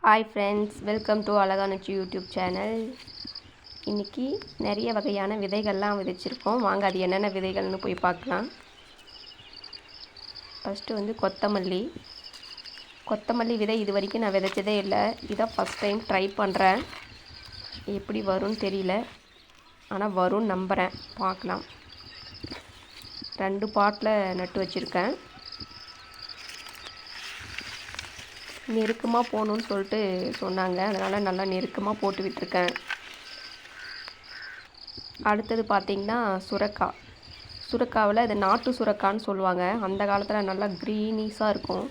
Hi friends, welcome to அழகானச்சு YouTube channel. இன்றைக்கி நிறைய வகையான விதைகள்லாம் விதைச்சிருக்கோம். வாங்க அது என்னென்ன விதைகள்னு போய் பார்க்கலாம். ஃபஸ்ட்டு கொத்தமல்லி விதை இது வரைக்கும் நான் விதைச்சதே இல்லை. இதான் ஃபஸ்ட் டைம் ட்ரை பண்ணுறேன். எப்படி வரும்னு தெரியல, ஆனால் வரும்னு நம்புகிறேன். பார்க்கலாம். 2 பாட்டில் நட்டு வச்சுருக்கேன். நெருக்கமாக போகணுன்னு சொல்லிட்டு சொன்னாங்க, அதனால் நல்லா நெருக்கமாக போட்டு விட்டுருக்கேன். அடுத்தது பார்த்திங்கன்னா சுரக்காவில் இது நாட்டு சுரக்கான்னு சொல்லுவாங்க. அந்த காலத்தில் நல்லா க்ரீனிஸாக இருக்கும்.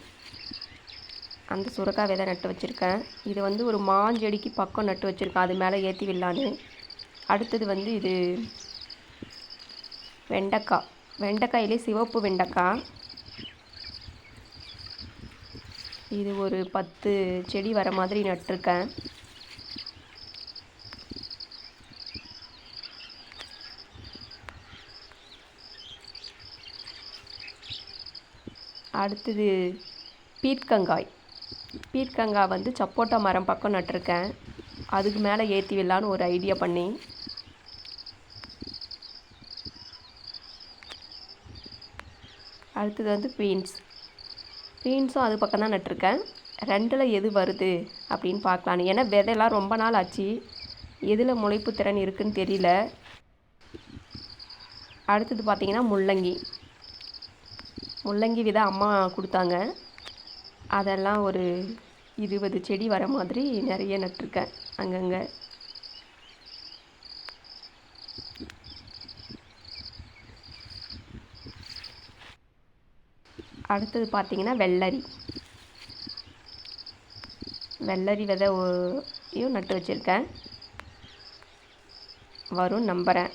அந்த சுரக்காய் விதை நட்டு வச்சுருக்கேன். இது ஒரு மாஞ்செடிக்கு பக்கம் நட்டு வச்சுருக்கேன், அது மேலே ஏற்றி விடலான்னு. அடுத்தது இது வெண்டைக்காயிலே சிவப்பு வெண்டைக்காய். இது ஒரு 10 செடி வர மாதிரி நட்டிருக்கேன். அடுத்தது பீர்க்கங்காய் சப்போட்டா மரம் பக்கம் நட்டிருக்கேன். அதுக்கு மேலே ஏற்றி விடலான்னு ஒரு ஐடியா பண்ணி. அடுத்தது பீன்ஸும் அது பக்கம் தான் நட்டிருக்கேன். 2ல் எது வருது அப்படின்னு பார்க்கலான்னு. ஏன்னா விதையெல்லாம் ரொம்ப நாள் ஆச்சு, எதில் முளைப்பு திறன் இருக்குதுன்னு தெரியல. அடுத்தது பார்த்திங்கன்னா முள்ளங்கி விதை அம்மா கொடுத்தாங்க. அதெல்லாம் ஒரு 20 செடி வர மாதிரி நிறைய நட்டிருக்கேன் அங்கங்கே. அடுத்தது பார்த்திங்கன்னா வெள்ளரி விதையும் நட்டு வச்சுருக்கேன். வரும் நம்புகிறேன்.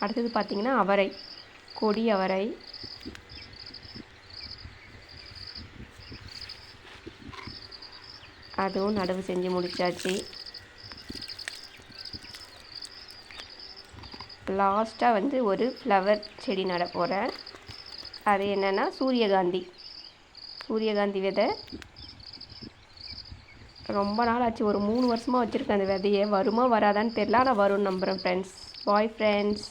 அடுத்தது பார்த்திங்கன்னா கொடி அவரை. அதுவும் நடவு செஞ்சு முடித்தாச்சு. லாஸ்ட்டாக ஒரு ஃப்ளவர் செடி நட போகிறேன். அது என்னென்னா சூரியகாந்தி விதை. ரொம்ப நாள் ஆச்சு, ஒரு 3 வருஷமாக வச்சுருக்கேன் அந்த விதையை. வருமா வராதான்னு தெரியல, ஆனால் வரும்னு நம்புகிறேன் ஃப்ரெண்ட்ஸ். Bye friends.